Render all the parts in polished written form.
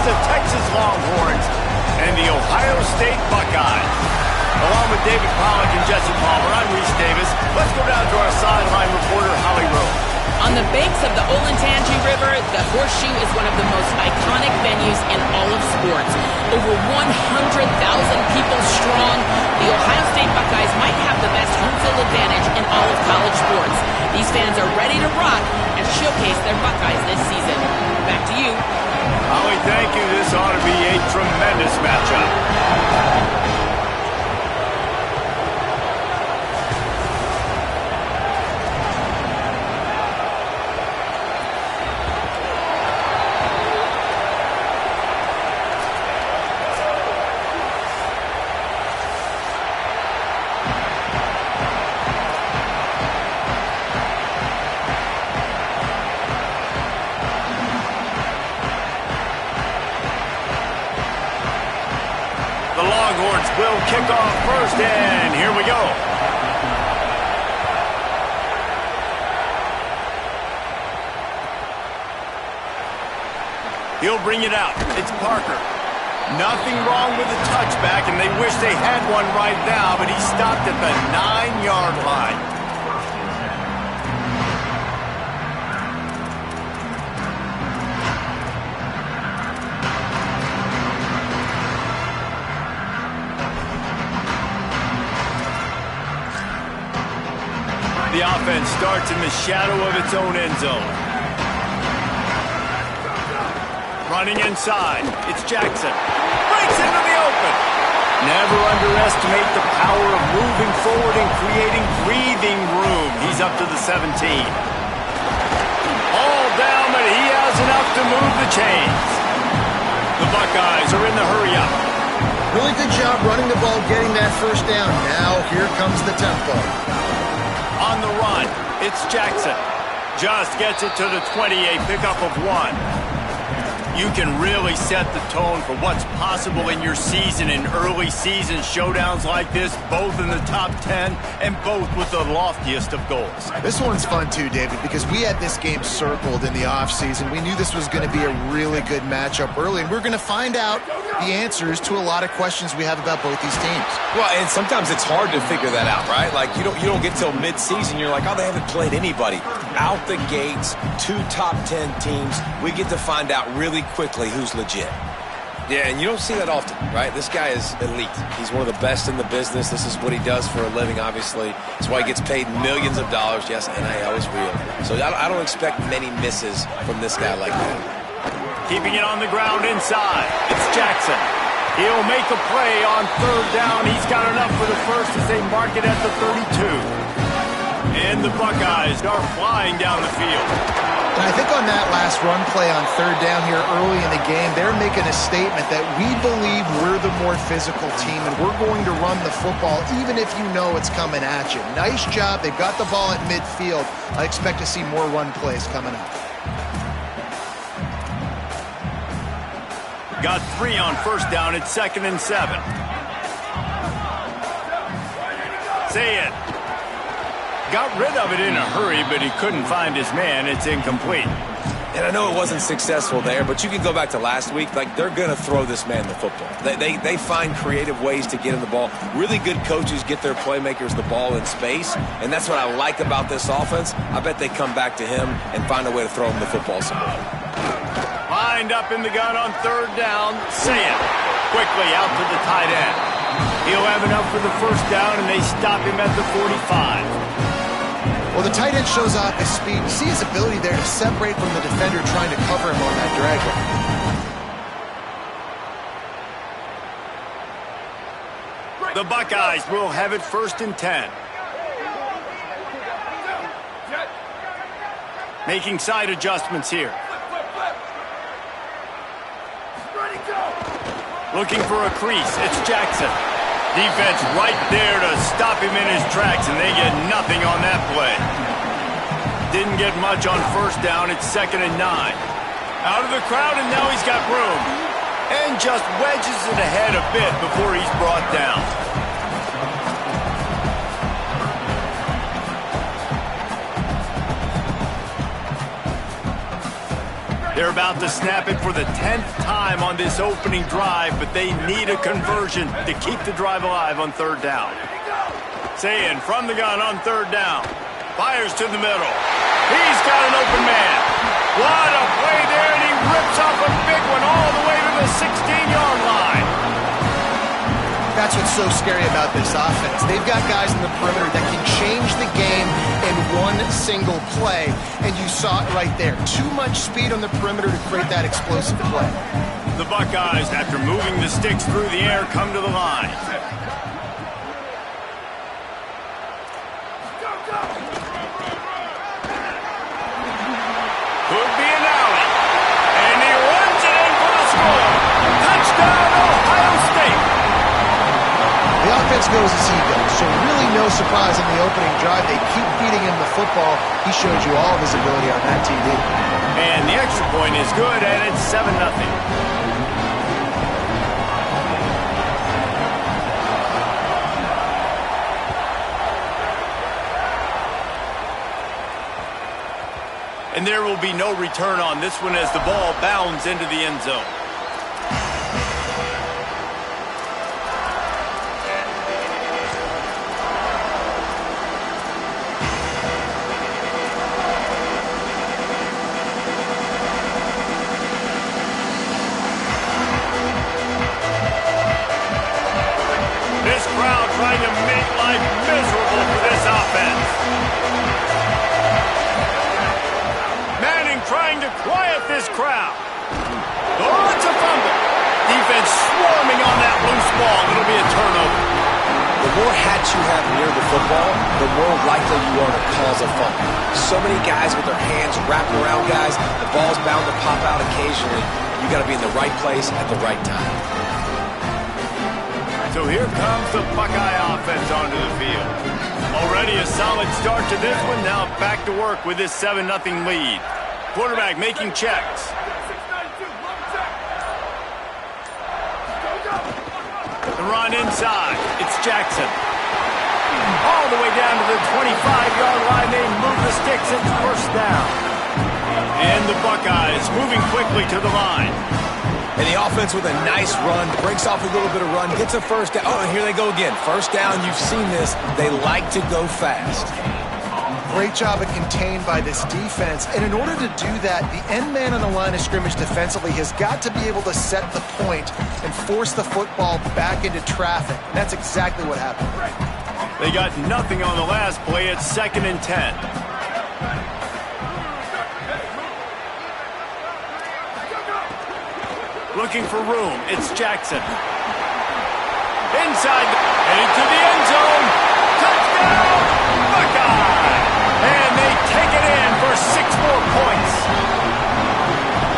the Texas Longhorns and the Ohio State Buckeyes. Along with David Pollack and Jesse Palmer, I'm Reese Davis. Let's go down to our sideline reporter, Holly Rowe. On the banks of the Olentangy River, the Horseshoe is one of the most iconic venues in all of sports. Over 100,000 people strong, the Ohio State Buckeyes might have the best home field advantage in all of college sports. These fans are ready to rock and showcase their Buckeyes this season. Back to you. Holly, thank you. This ought to be a tremendous matchup. The Longhorns will kick off first, and here we go. He'll bring it out. It's Parker. Nothing wrong with the touchback, and they wish they had one right now, but he stopped at the 9-yard line. The offense starts in the shadow of its own end zone. Running inside, it's Jackson. Breaks into the open. Never underestimate the power of moving forward and creating breathing room. He's up to the 17. All down, but he has enough to move the chains. The Buckeyes are in the hurry-up. Really good job running the ball, getting that first down. Now here comes the tempo. On the run, it's Jackson. Just gets it to the 20, a pickup of 1. You can really set the tone for what's possible in your season in early season showdowns like this, both in the top 10 and both with the loftiest of goals. This one's fun too, David, because we had this game circled in the offseason. We knew this was going to be a really good matchup early, and we're going to find out the answers to a lot of questions we have about both these teams. Well, and sometimes it's hard to figure that out, right? Like, you don't get till mid-season. You're like, oh, they haven't played anybody. Out the gates, 2 top 10 teams. We get to find out really quickly who's legit. Yeah, and you don't see that often, right? This guy is elite. He's one of the best in the business. This is what he does for a living, obviously. That's why he gets paid millions of dollars. Yes, NIL is real. So I don't expect many misses from this guy like that. Keeping it on the ground inside. It's Jackson. He'll make a play on 3rd down. He's got enough for the first as they mark it at the 32. And the Buckeyes are flying down the field. And I think on that last run play on 3rd down here early in the game, they're making a statement that we believe we're the more physical team and we're going to run the football even if you know it's coming at you. Nice job. They've got the ball at midfield. I expect to see more run plays coming up. Got 3 on 1st down. It's 2nd and 7. Say it. Got rid of it in a hurry, but he couldn't find his man. It's incomplete. And I know it wasn't successful there, but you can go back to last week. Like, they're going to throw this man the football. They find creative ways to get him the ball. Really good coaches get their playmakers the ball in space, and that's what I like about this offense. I bet they come back to him and find a way to throw him the football some more. Lined up in the gun on 3rd down. Say it. Quickly out to the tight end. He'll have enough for the 1st down, and they stop him at the 45. Well, the tight end shows off his speed. You see his ability there to separate from the defender trying to cover him on that drag route. The Buckeyes will have it 1st and 10. Making side adjustments here. Looking for a crease. It's Jackson. Defense right there to stop him in his tracks, and they get nothing on that play. Didn't get much on 1st down. It's 2nd and 9. Out of the crowd, and now he's got room. And just wedges it ahead a bit before he's brought down. They're about to snap it for the 10th time on this opening drive, but they need a conversion to keep the drive alive on third down. Saying from the gun on third down. Fires to the middle. He's got an open man. What a play there, and he rips off a big one all the way to the 16-yard line. That's what's so scary about this offense. They've got guys in the perimeter that can change the game in one single play, and you saw it right there. Too much speed on the perimeter to create that explosive play. The Buckeyes, after moving the sticks through the air, come to the line. Could be an alley. And he runs it in for the score. Touchdown, Ohio State. The offense goes as he goes, so really no surprise in the opening drive. They keep feeding him the football. He showed you all of his ability on that TD. And the extra point is good, and it's 7-0. And there will be no return on this one as the ball bounds into the end zone. This crowd trying to make life miserable for this offense. Manning trying to quiet this crowd. Oh, it's a fumble. Defense swarming on that loose ball. It'll be a turnover. The more hats you have near the football, the more likely you are to cause a fumble. So many guys with their hands wrapped around guys, the ball's bound to pop out occasionally. You got to be in the right place at the right time. So here comes the Buckeye offense onto the field. Already a solid start to this one. Now back to work with this 7-0 lead. Quarterback making checks. The run inside. It's Jackson. All the way down to the 25-yard line. They move the sticks. It's first down. And the Buckeyes moving quickly to the line. And the offense with a nice run, breaks off a little bit of run, gets a first down. Oh, and here they go again. First down, you've seen this. They like to go fast. Great job of contained by this defense. And in order to do that, the end man on the line of scrimmage defensively has got to be able to set the point and force the football back into traffic. And that's exactly what happened. They got nothing on the last play. It's 2nd and 10. Looking for room. It's Jackson. Inside, heading to the end zone. Touchdown, Buckeye! And they take it in for 6 more points.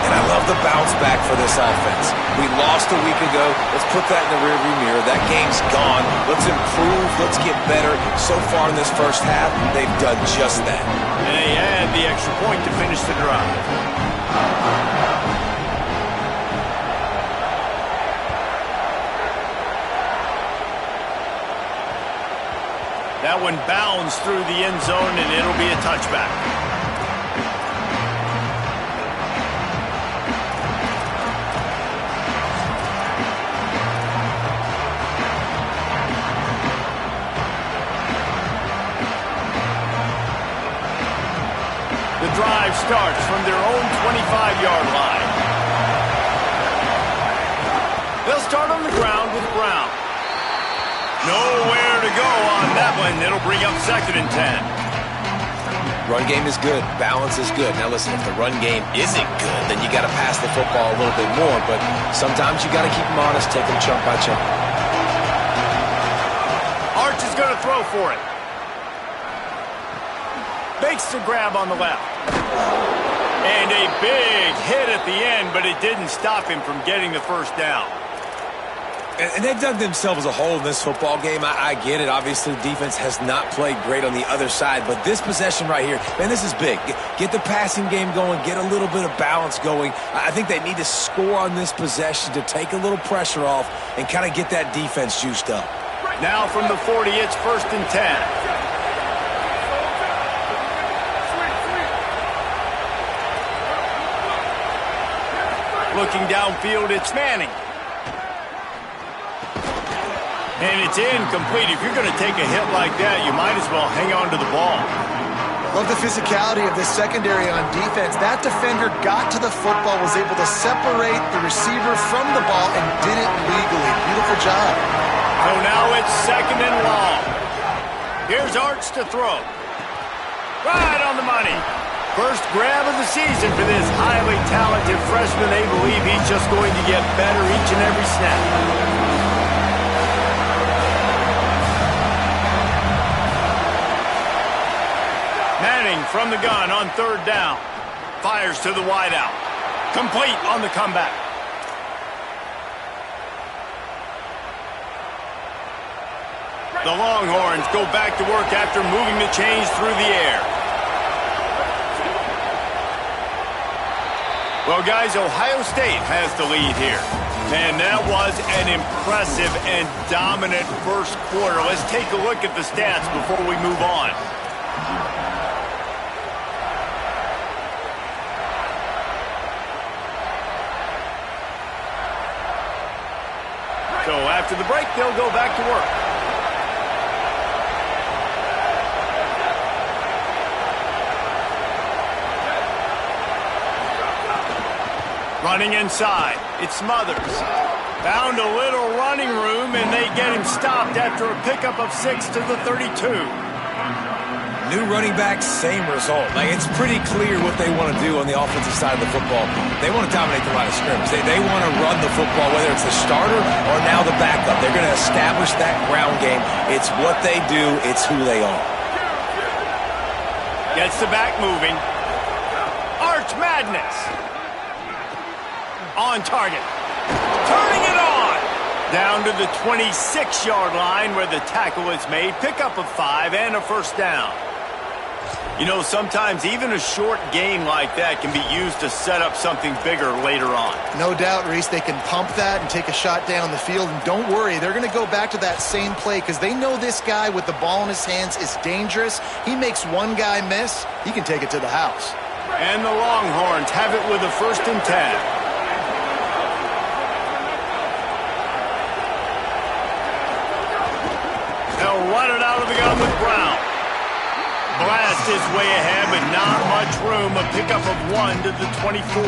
And I love the bounce back for this offense. We lost a week ago. Let's put that in the rearview mirror. That game's gone. Let's improve. Let's get better. So far in this first half, they've done just that. And they add the extra point to finish the drive. That one bounds through the end zone, and it'll be a touchback. The drive starts from their own 25-yard line. They'll start on the ground with Brown. Nowhere to go on that one. It'll bring up 2nd and 10. Run game is good. Balance is good. Now listen, if the run game isn't good, then you got to pass the football a little bit more. But sometimes you got to keep them honest, take them chunk by chunk. Arch is going to throw for it. Makes the grab on the left. And a big hit at the end, but it didn't stop him from getting the first down. And they dug themselves a hole in this football game. I get it. Obviously, defense has not played great on the other side. But this possession right here, man, this is big. Get the passing game going. Get a little bit of balance going. I think they need to score on this possession to take a little pressure off and kind of get that defense juiced up. Now from the 40, it's 1st and 10. looking downfield. It's Manning. And it's incomplete. If you're going to take a hit like that, you might as well hang on to the ball. Love the physicality of this secondary on defense. That defender got to the football, was able to separate the receiver from the ball, and did it legally. Beautiful job. So now it's 2nd and long. Here's Arch to throw. Right on the money. First grab of the season for this highly talented freshman. They believe he's just going to get better each and every snap. Manning from the gun on 3rd down. Fires to the wideout. Complete on the comeback. The Longhorns go back to work after moving the chains through the air. Well, guys, Ohio State has the lead here. And that was an impressive and dominant first quarter. Let's take a look at the stats before we move on. So after the break, they'll go back to work. Running inside, it's Smothers. Found a little running room, and they get him stopped after a pickup of 6 to the 32. New running back, same result. Like, it's pretty clear what they want to do on the offensive side of the football. They want to dominate the line of scrimmage. They want to run the football, whether it's the starter or now the backup. They're going to establish that ground game. It's what they do. It's who they are. Gets the back moving. Arch Madness. On target. Turning it on. Down to the 26-yard line where the tackle is made. Pickup of 5 and a first down. You know, sometimes even a short gain like that can be used to set up something bigger later on. No doubt, Reese, they can pump that and take a shot down the field. And don't worry, they're going to go back to that same play because they know this guy with the ball in his hands is dangerous. He makes one guy miss, he can take it to the house. And the Longhorns have it with a 1st and 10. They'll run it out of the gun with Brown. Blast his way ahead, but not much room. A pickup of 1 to the 24.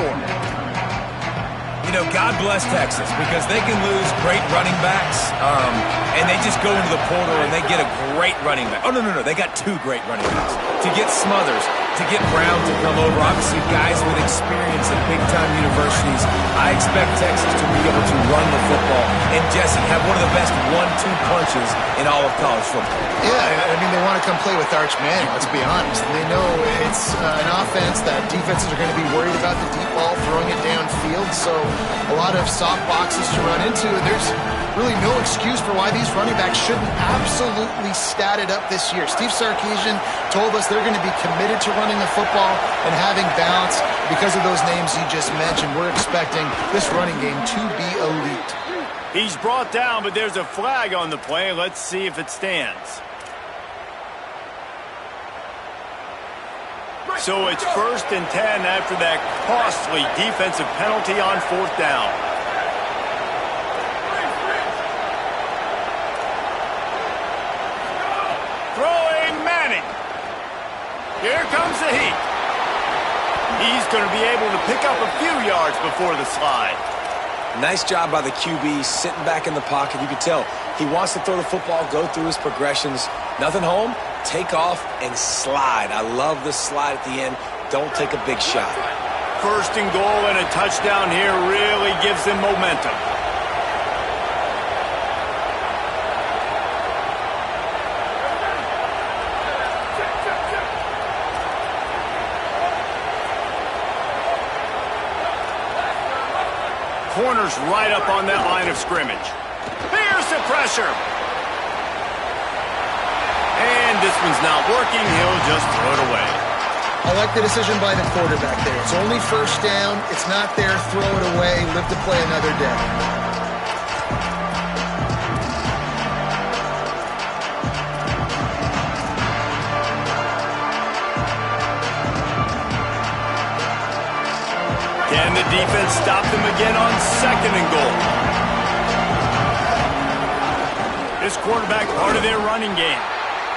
You know, God bless Texas because they can lose great running backs, and they just go into the portal and they get a great running back. Oh, no. They got 2 great running backs. To get Smothers, to get Brown to come over, obviously guys with experience at big-time universities, I expect Texas to be able to run the football and, Jesse, have one of the best 1-2 punches in all of college football. Yeah, I mean, they want to come play with Arch Manning, let's be honest. They know it's an offense that defenses are going to be worried about the deep ball, throwing it downfield, so a lot of soft boxes to run into, and there's really no excuse for why these running backs shouldn't absolutely stat it up this year. Steve Sarkisian told us they're going to be committed to running the football and having balance. Because of those names you just mentioned, we're expecting this running game to be elite. He's brought down, but there's a flag on the play. Let's see if it stands. So it's 1st and 10 after that costly defensive penalty on 4th down. Throwing Manning. Here comes the heat. He's going to be able to pick up a few yards before the slide. Nice job by the QB sitting back in the pocket. You can tell he wants to throw the football, go through his progressions. Nothing home, take off, and slide. I love the slide at the end. Don't take a big shot. 1st and goal and a touchdown here really gives them momentum. Corners right up on that line of scrimmage. Here's the pressure. And this one's not working. He'll just throw it away. I like the decision by the quarterback there. It's only 1st down. It's not there. Throw it away. Live to play another day. Can the defense stop them again on 2nd and goal? This quarterback part of their running game.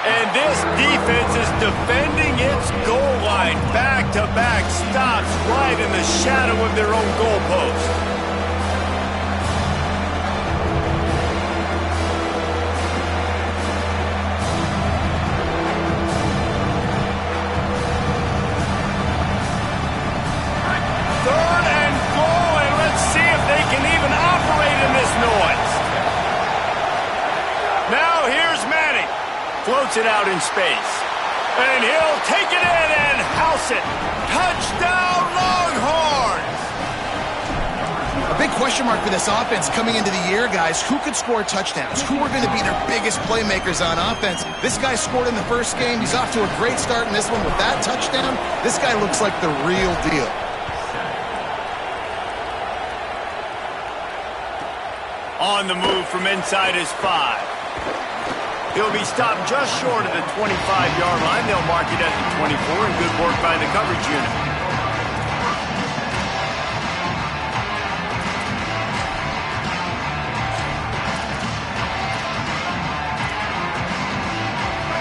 And this defense is defending its goal line. Back-to-back stops right in the shadow of their own goalpost. Floats it out in space. And he'll take it in and house it. Touchdown, Longhorns! A big question mark for this offense coming into the year, guys. Who could score touchdowns? Who are going to be their biggest playmakers on offense? This guy scored in the first game. He's off to a great start in this one with that touchdown. This guy looks like the real deal. On the move from inside his 5. He'll be stopped just short of the 25-yard line. They'll mark it at the 24, and good work by the coverage unit.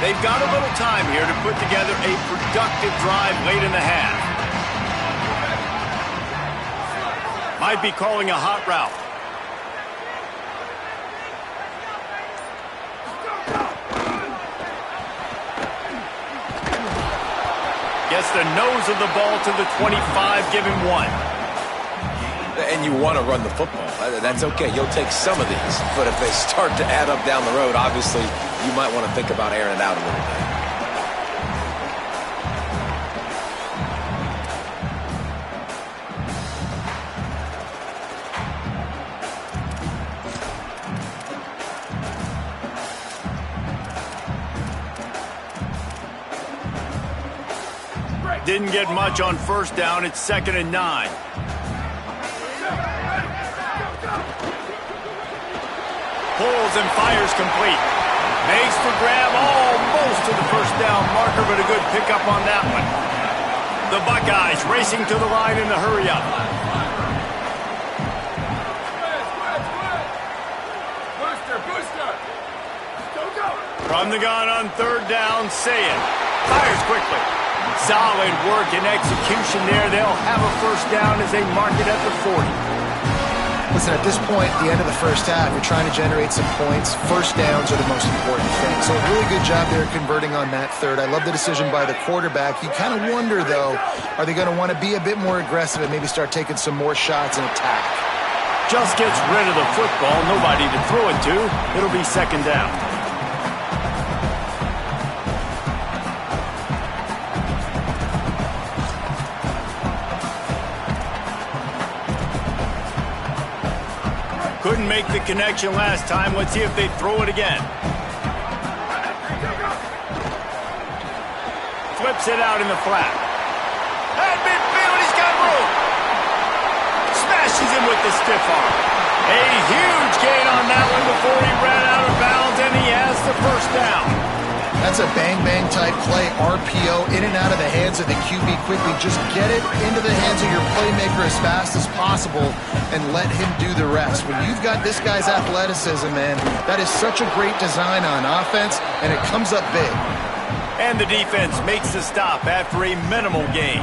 They've got a little time here to put together a productive drive late in the half. Might be calling a hot route. Gets the nose of the ball to the 25, give him 1. And you want to run the football. That's okay. You'll take some of these. But if they start to add up down the road, obviously, you might want to think about airing it out a little bit. Didn't get much on 1st down. It's 2nd and 9. Pulls and fires complete. Makes the grab almost to the 1st down marker, but a good pickup on that one. The Buckeyes racing to the line in the hurry-up. From the gun on 3rd down, Sayin fires quickly. Solid work and execution there. They'll have a 1st down as they mark it at the 40. Listen, at this point, the end of the first half, you're trying to generate some points. 1st downs are the most important thing. So a really good job there converting on that 3rd. I love the decision by the quarterback. You kind of wonder, though, are they going to want to be a bit more aggressive and maybe start taking some more shots and attack? Just gets rid of the football. Nobody to throw it to. It'll be 2nd down. Couldn't make the connection last time. Let's see if they throw it again. Flips it out in the flat. At midfield, he's got room. Smashes him with the stiff arm. A huge gain on that one before he ran out of bounds, and he has the 1st down. That's a bang-bang type play, RPO, in and out of the hands of the QB quickly. Just get it into the hands of your playmaker as fast as possible and let him do the rest. When you've got this guy's athleticism, man, that is such a great design on offense, and it comes up big. And the defense makes the stop after a minimal gain.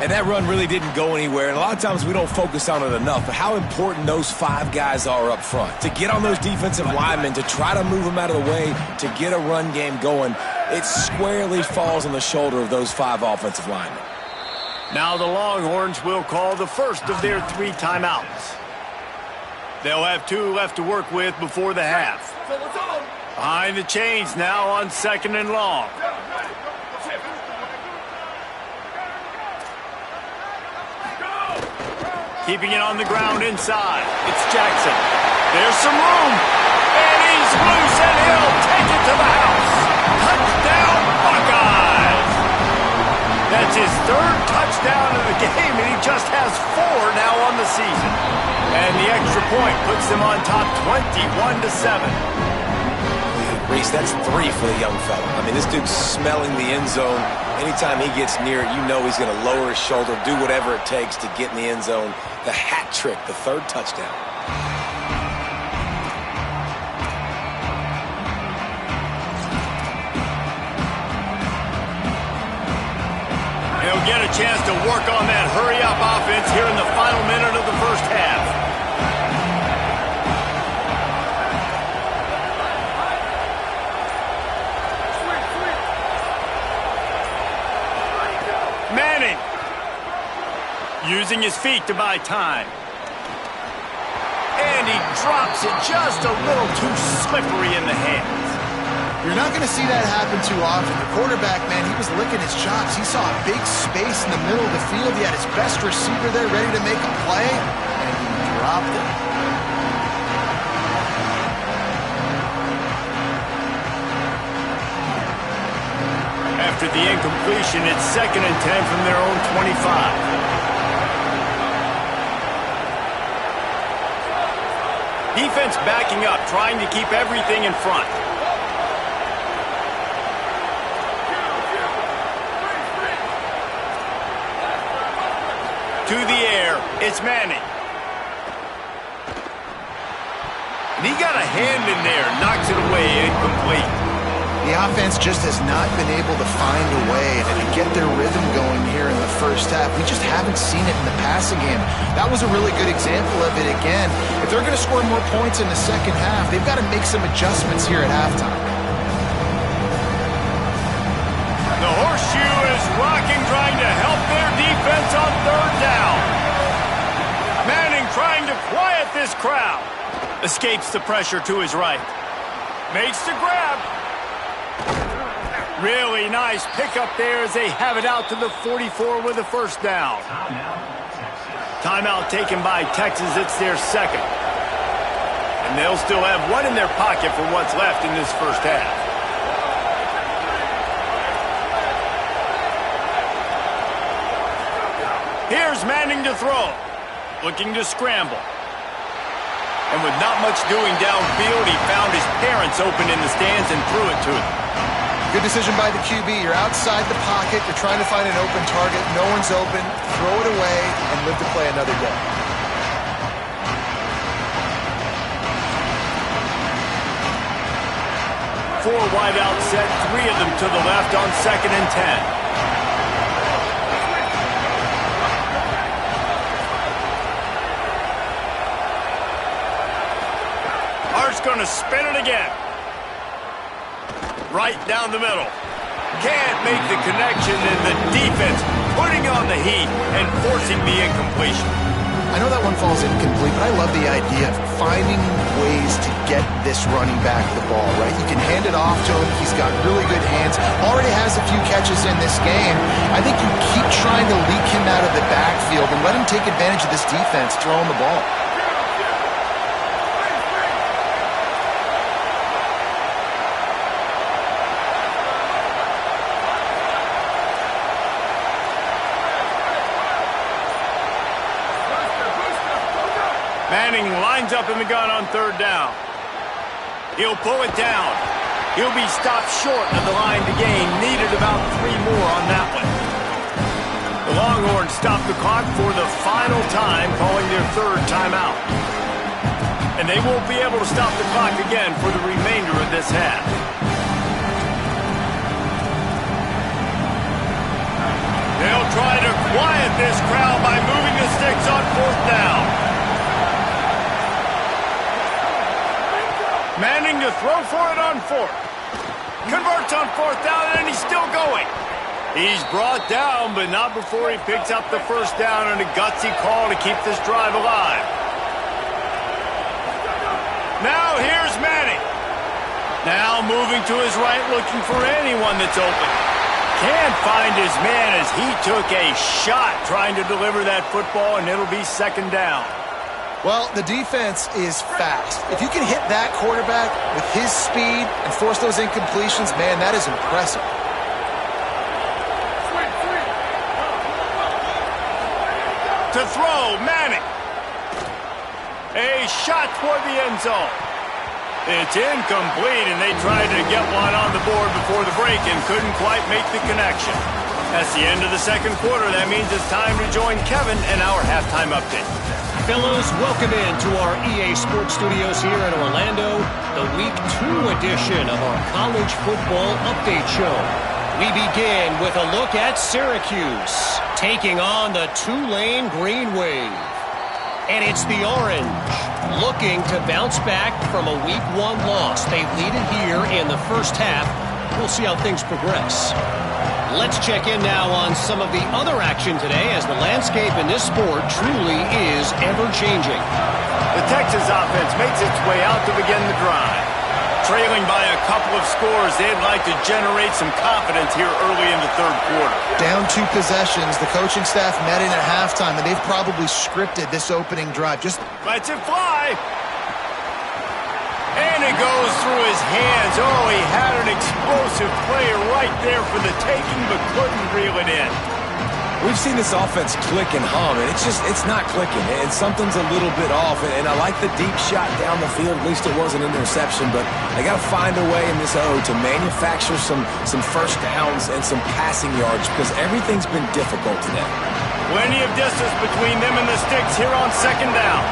And that run really didn't go anywhere, and a lot of times we don't focus on it enough, but how important those 5 guys are up front. To get on those defensive linemen, to try to move them out of the way, to get a run game going, it squarely falls on the shoulder of those 5 offensive linemen. Now the Longhorns will call the first of their 3 timeouts. They'll have 2 left to work with before the half. Behind the chains now on 2nd and long. Keeping it on the ground inside. It's Jackson. There's some room. And he's loose, and he'll take it to the house. Touchdown, Buckeyes! That's his 3rd touchdown of the game, and he just has 4 now on the season. And the extra point puts them on top 21-7. Reese, that's 3 for the young fella. I mean, this dude's smelling the end zone. Anytime he gets near it, you know he's going to lower his shoulder, do whatever it takes to get in the end zone. The hat trick, the 3rd touchdown. He'll get a chance to work on that hurry-up offense here in the final minute of the first half. Manning using his feet to buy time. And he drops it just a little too slippery in the hands. You're not going to see that happen too often. The quarterback, man, he was licking his chops. He saw a big space in the middle of the field. He had his best receiver there ready to make a play, and he dropped it. After the incompletion, it's 2nd and 10 from their own 25. Defense backing up, trying to keep everything in front. To the air, it's Manning. And he got a hand in there, knocks it away, incomplete. The offense just has not been able to find a way to get their rhythm going here in the first half. We just haven't seen it in the passing game. That was a really good example of it again. If they're going to score more points in the second half, they've got to make some adjustments here at halftime. The horseshoe is rocking, trying to help their defense on 3rd down. Manning trying to quiet this crowd. Escapes the pressure to his right. Makes the grab. Really nice pickup there as they have it out to the 44 with a 1st down. Timeout taken by Texas. It's their 2nd. And they'll still have one in their pocket for what's left in this first half. Here's Manning to throw. Looking to scramble. And with not much doing downfield, he found his parents open in the stands and threw it to them. Good decision by the QB. You're outside the pocket. You're trying to find an open target. No one's open. Throw it away and live to play another day. Four wide out set, 3 of them to the left on 2nd and 10. Hart's going to spin it again. Right down the middle. Can't make the connection, and the defense putting on the heat and forcing the incompletion. I know that one falls incomplete, but I love the idea of finding ways to get this running back the ball, right? You can hand it off to him. He's got really good hands. Already has a few catches in this game. I think you keep trying to leak him out of the backfield and let him take advantage of this defense throwing the ball. Manning lines up in the gun on 3rd down. He'll pull it down. He'll be stopped short of the line to gain. Needed about 3 more on that one. The Longhorns stop the clock for the final time, calling their 3rd timeout. And they won't be able to stop the clock again for the remainder of this half. They'll try to quiet this crowd by moving the sticks on 4th down. Manning to throw for it on 4th. Converts on 4th down, and he's still going. He's brought down, but not before he picks up the 1st down and a gutsy call to keep this drive alive. Now here's Manning. Now moving to his right, looking for anyone that's open. Can't find his man as he took a shot trying to deliver that football, and it'll be 2nd down. Well, the defense is fast. If you can hit that quarterback with his speed and force those incompletions, man, that is impressive. To throw, Manning. A shot toward the end zone. It's incomplete, and they tried to get one on the board before the break and couldn't quite make the connection. That's the end of the second quarter. That means it's time to join Kevin in our halftime update. Fellows, welcome in to our EA Sports Studios here in Orlando, the Week 2 edition of our College Football Update Show. We begin with a look at Syracuse, taking on the Tulane Green Wave. And it's the Orange, looking to bounce back from a Week 1 loss. They lead it here in the first half. We'll see how things progress. Let's check in now on some of the other action today, as the landscape in this sport truly is ever-changing. The Texas offense makes its way out to begin the drive. Trailing by a couple of scores, they'd like to generate some confidence here early in the third quarter. Down 2 possessions, the coaching staff met in at halftime, and they've probably scripted this opening drive. Just lets it fly. And it goes through his hands. Oh, he had an explosive play right there for the taking, but couldn't reel it in. We've seen this offense click and hum, and it's not clicking, and something's a little bit off. And I like the deep shot down the field. At least it was an interception, but they got to find a way in this O to manufacture some first downs and some passing yards, because everything's been difficult today. Plenty of distance between them and the sticks here on second down.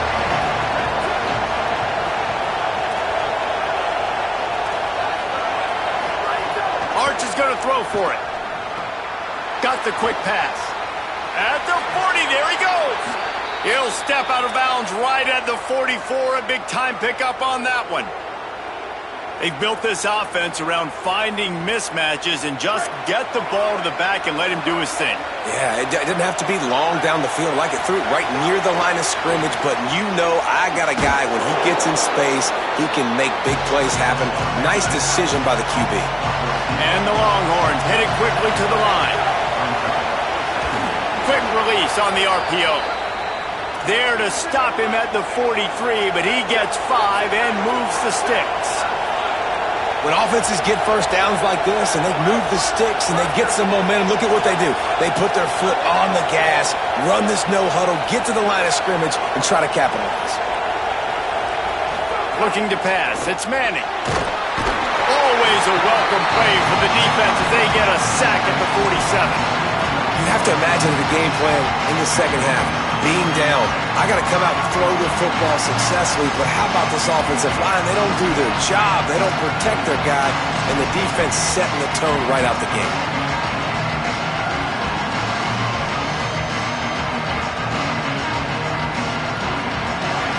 Arch is going to throw for it. Got the quick pass. At the 40, there he goes. He'll step out of bounds right at the 44. A big-time pickup on that one. They've built this offense around finding mismatches and just get the ball to the back and let him do his thing. Yeah, it didn't have to be long down the field. Like it threw it right near the line of scrimmage, but you know I got a guy, when he gets in space, he can make big plays happen. Nice decision by the QB. And the Longhorns headed quickly to the line. Quick release on the RPO. There to stop him at the 43, but he gets 5 and moves the sticks. When offenses get first downs like this and they move the sticks and they get some momentum, look at what they do. They put their foot on the gas, run this no-huddle, get to the line of scrimmage, and try to capitalize. Looking to pass. It's Manning. Always a welcome play for the defense as they get a sack at the 47. You have to imagine the game plan in the second half. Being down, I got to come out and throw the football successfully, but how about this offensive line? They don't do their job. They don't protect their guy, and the defense setting the tone right out the gate.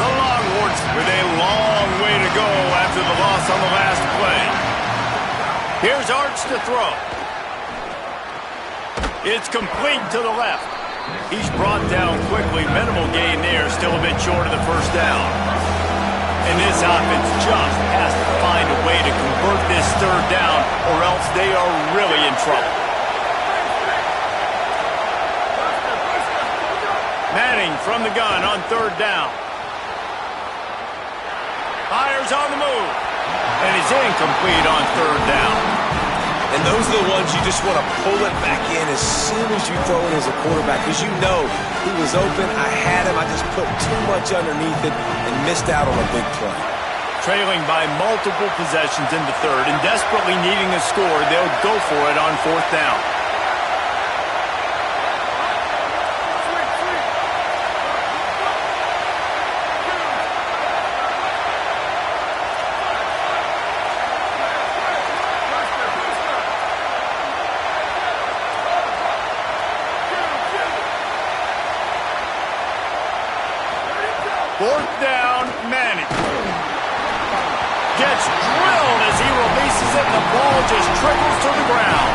The Longhorns with a long way to go after the loss on the last play. Here's Arch to throw. It's complete to the left. He's brought down quickly. Minimal gain there. Still a bit short of the first down. And this offense just has to find a way to convert this third down, or else they are really in trouble. Manning from the gun on third down. Fires on the move. And he's incomplete on third down. And those are the ones you just want to pull it back in as soon as you throw it as a quarterback, because you know he was open, I had him, I just put too much underneath it and missed out on a big play. Trailing by multiple possessions in the third and desperately needing a score, they'll go for it on fourth down. Fourth down, Manning. Gets drilled as he releases it. The ball just trickles to the ground.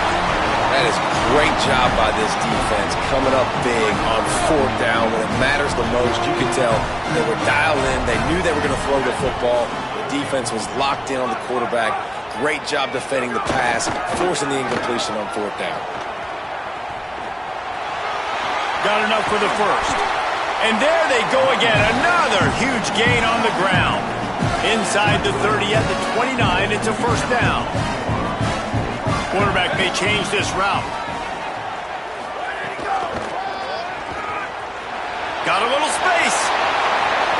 That is great job by this defense, coming up big on fourth down when it matters the most. You could tell they were dialed in. They knew they were going to throw the football. The defense was locked in on the quarterback. Great job defending the pass, forcing the incompletion on fourth down. Got enough for the first. And there they go again. Another huge gain on the ground. Inside the 30 at the 29, it's a first down. Quarterback may change this route. Got a little space.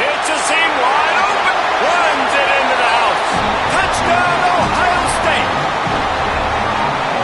It's a seam wide open. Runs it into the house.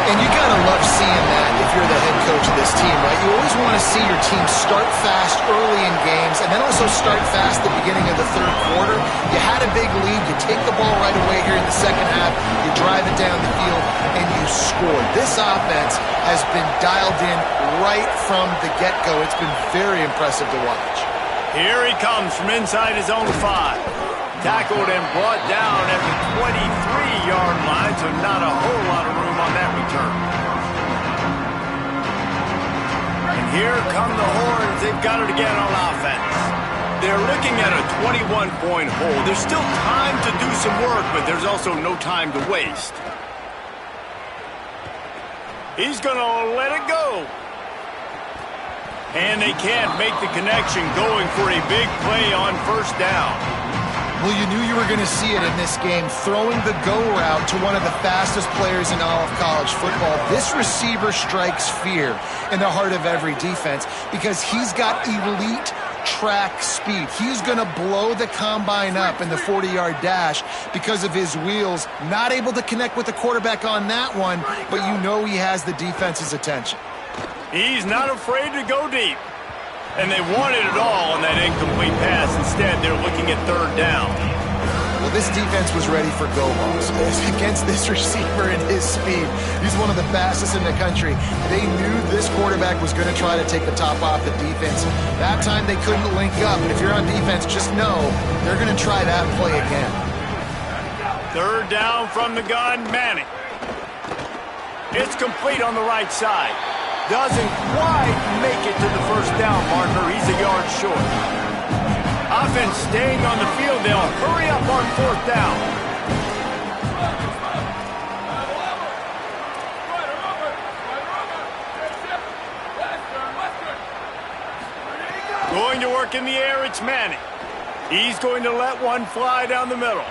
And you gotta love seeing that if you're the head coach of this team, right? You always want to see your team start fast early in games and then also start fast at the beginning of the third quarter. You had a big lead, you take the ball right away here in the second half, you drive it down the field, and you score. This offense has been dialed in right from the get-go. It's been very impressive to watch. Here he comes from inside his own 5. Tackled and brought down at the 23-yard line, so not a whole lot of room on that return. And here come the Horns. They've got it again on offense. They're looking at a 21-point hole. There's still time to do some work, but there's also no time to waste. He's going to let it go. And they can't make the connection, going for a big play on first down. Well, you knew you were going to see it in this game, throwing the go route to one of the fastest players in all of college football. This receiver strikes fear in the heart of every defense because he's got elite track speed. He's going to blow the combine up in the 40-yard dash because of his wheels. Not able to connect with the quarterback on that one, but you know he has the defense's attention. He's not afraid to go deep. And they wanted it all on that incomplete pass. Instead, they're looking at third down. Well, this defense was ready for go-balls against this receiver and his speed. He's one of the fastest in the country. They knew this quarterback was going to try to take the top off the defense. That time they couldn't link up. And if you're on defense, just know they're going to try that play again. Third down from the gun, Manning. It's complete on the right side. Doesn't quite make it to the first down marker. He's a yard short. Offense staying on the field. They'll hurry up on fourth down. Going to work in the air, it's Manning. He's going to let one fly down the middle.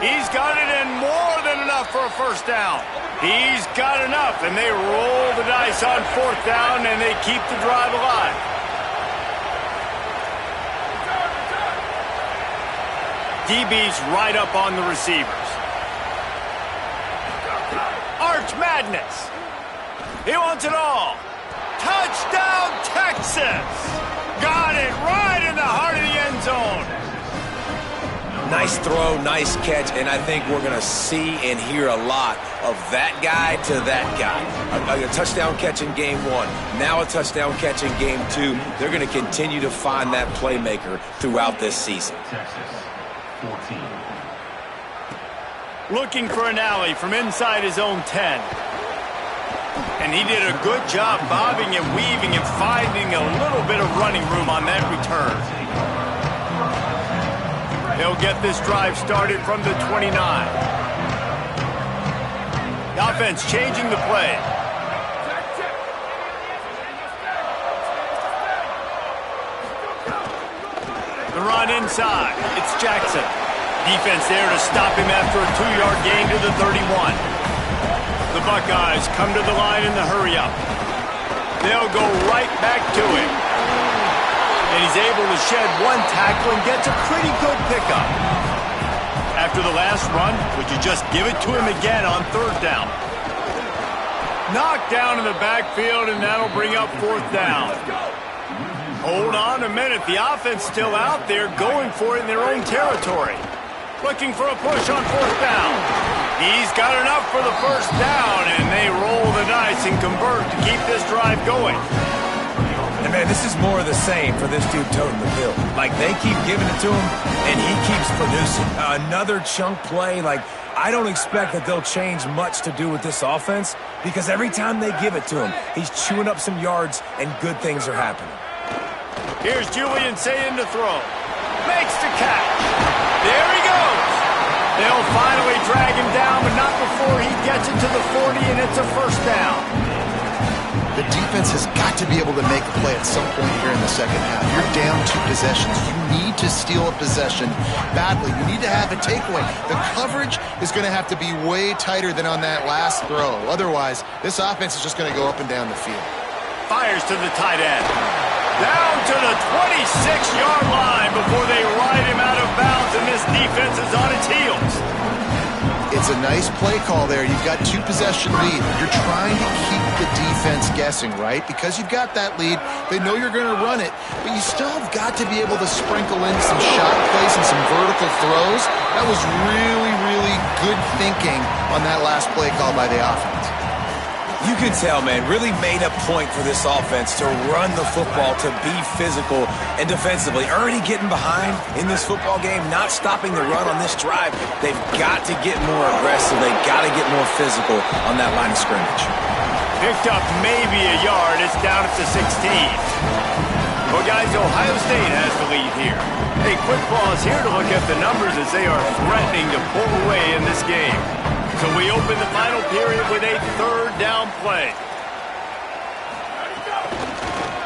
He's got it in, more than enough for a first down. He's got enough, and they roll the dice on fourth down, and they keep the drive alive. DB's right up on the receivers. Arch Madness. He wants it all. Touchdown, Texas! Got it right in the heart of the end zone. Nice throw, nice catch, and I think we're going to see and hear a lot of that guy to that guy. A touchdown catch in game 1, now a touchdown catch in game 2. They're going to continue to find that playmaker throughout this season. Looking for an alley from inside his own 10. And he did a good job bobbing and weaving and finding a little bit of running room on that return. They'll get this drive started from the 29. The offense changing the play. The run inside. It's Jackson. Defense there to stop him after a 2-yard gain to the 31. The Buckeyes come to the line in the hurry-up. They'll go right back to him. And he's able to shed one tackle and gets a pretty good pickup. After the last run, would you just give it to him again on third down? Knocked down in the backfield, and that'll bring up fourth down. Hold on a minute. The offense still out there going for it in their own territory. Looking for a push on fourth down. He's got enough for the first down, and they roll the dice and convert to keep this drive going. And man, this is more of the same for this dude toting the bill. Like, they keep giving it to him, and he keeps producing. Another chunk play. Like, I don't expect that they'll change much to do with this offense, because every time they give it to him, he's chewing up some yards, and good things are happening. Here's Julian Sayin to throw. Makes the catch. There he goes. They'll finally drag him down, but not before he gets it to the 40, and it's a first down. The defense has got to be able to make a play at some point here in the second half. You're down 2 possessions. You need to steal a possession badly. You need to have a takeaway. The coverage is going to have to be way tighter than on that last throw. Otherwise, this offense is just going to go up and down the field. Fires to the tight end. Down to the 26-yard line before they ride him out of bounds, and this defense is on its heels. It's a nice play call there. You've got 2-possession lead. You're trying to keep the defense guessing, right? Because you've got that lead, they know you're going to run it, but you still have got to be able to sprinkle in some shot plays and some vertical throws. That was really, really good thinking on that last play call by the offense. You can tell, man, really made a point for this offense to run the football, to be physical and defensively. Already getting behind in this football game, not stopping the run on this drive. They've got to get more aggressive. They've got to get more physical on that line of scrimmage. Picked up maybe a yard. It's down at the 16. Well, guys, Ohio State has the lead here. A quick pause here to look at the numbers as they are threatening to pull away in this game. So we open the final period with a 3rd down play.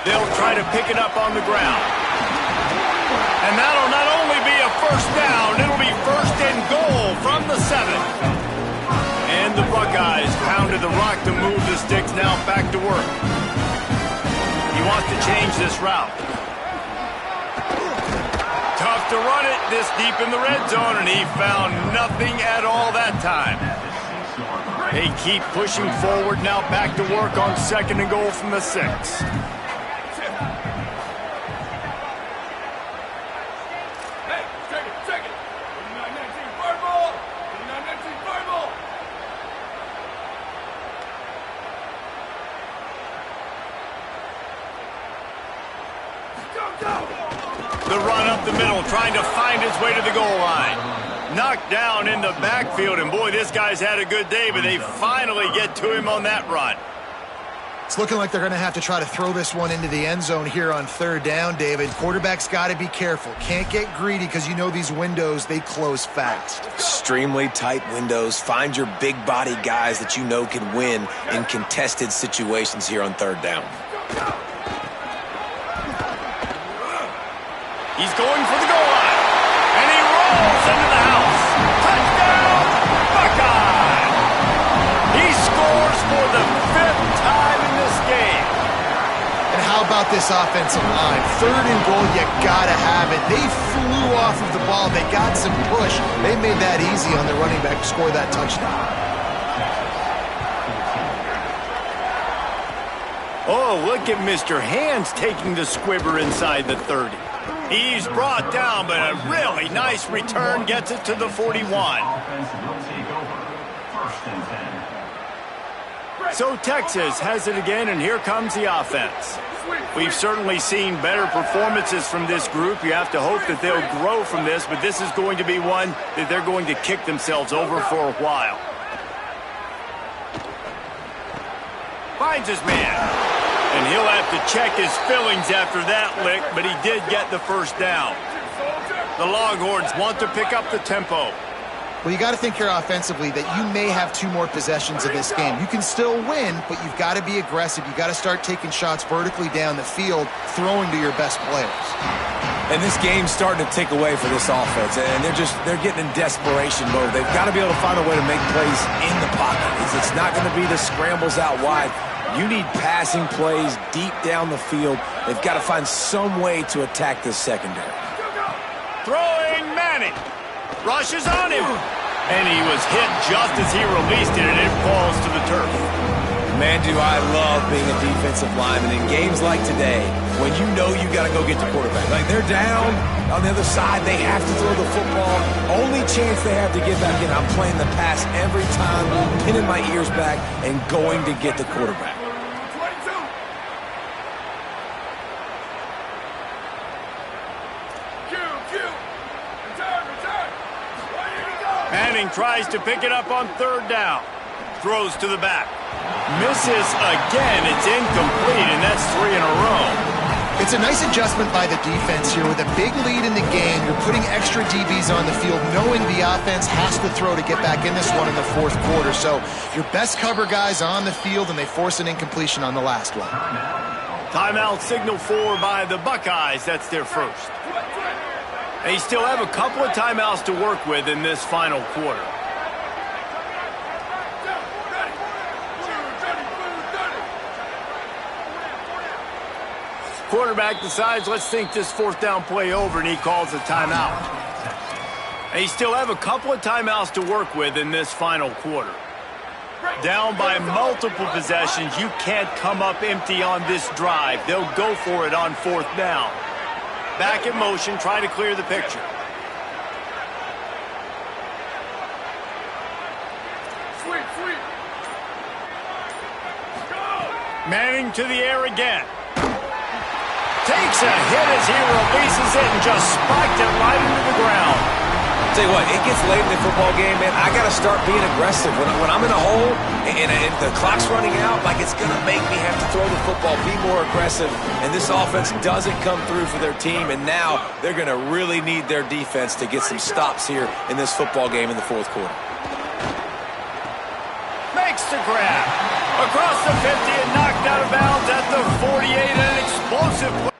They'll try to pick it up on the ground. And that'll not only be a 1st down, it'll be 1st and goal from the 7. And the Buckeyes pounded the rock to move the sticks now back to work. He wants to change this route. Tough to run it this deep in the red zone, and he found nothing at all that time. They keep pushing forward now, back to work on 2nd and goal from the 6. The run up the middle, trying to find his way to the goal line. Knocked down in the backfield, and boy, this guy's had a good day, but they finally get to him on that run. It's looking like they're going to have to try to throw this one into the end zone here on 3rd down, David. Quarterback's got to be careful. Can't get greedy because you know these windows, they close fast. Extremely tight windows. Find your big body guys that you know can win in contested situations here on 3rd down. He's going for the goal line, and he rolls into the house. Touchdown, Buckeye! He scores for the 5th time in this game. And how about this offensive line? 3rd and goal, you got to have it. They flew off of the ball. They got some push. They made that easy on the running back to score that touchdown. Oh, look at Mr. Hands taking the squibber inside the 30. He's brought down, but a really nice return gets it to the 41. So Texas has it again, and here comes the offense. We've certainly seen better performances from this group. You have to hope that they'll grow from this, but this is going to be one that they're going to kick themselves over for a while. Finds his man. And he'll have to check his fillings after that lick, but he did get the 1st down. The Longhorns want to pick up the tempo. Well, you got to think here offensively that you may have 2 more possessions in this game. You can still win, but you've got to be aggressive. You've got to start taking shots vertically down the field, throwing to your best players. And this game's starting to take away for this offense, and they're getting in desperation mode. They've got to be able to find a way to make plays in the pocket. It's not going to be the scrambles out wide. You need passing plays deep down the field. They've got to find some way to attack this secondary. Throwing Manning. Rushes on him. And he was hit just as he released it, and it falls to the turf. Man, do I love being a defensive lineman in games like today when you know you got to go get the quarterback. Like, they're down on the other side. They have to throw the football. Only chance they have to get back in. I'm playing the pass every time, pinning my ears back and going to get the quarterback. Manning tries to pick it up on 3rd down. Throws to the back. Misses again. It's incomplete, and that's 3 in a row. It's a nice adjustment by the defense here. With a big lead in the game, you're putting extra DBs on the field, knowing the offense has to throw to get back in this one in the 4th quarter. So your best cover guys on the field, and they force an incompletion on the last one. Timeout signal for by the Buckeyes. That's their 1st. They still have a couple of timeouts to work with in this final quarter. Quarterback decides, let's think this 4th down play over, and he calls a timeout. They still have a couple of timeouts to work with in this final quarter. Down by multiple possessions, you can't come up empty on this drive. They'll go for it on 4th down. Back in motion, try to clear the picture. Manning to the air again. Takes a hit as he releases it and just spiked it right into the ground. Tell you what, it gets late in the football game, man. I got to start being aggressive. When I'm in a hole and the clock's running out, like it's going to make me have to throw the football, be more aggressive. And this offense doesn't come through for their team. And now they're going to really need their defense to get some stops here in this football game in the 4th quarter. Makes the grab. Across the 50 and knocked out of bounds at the 48. An explosive play.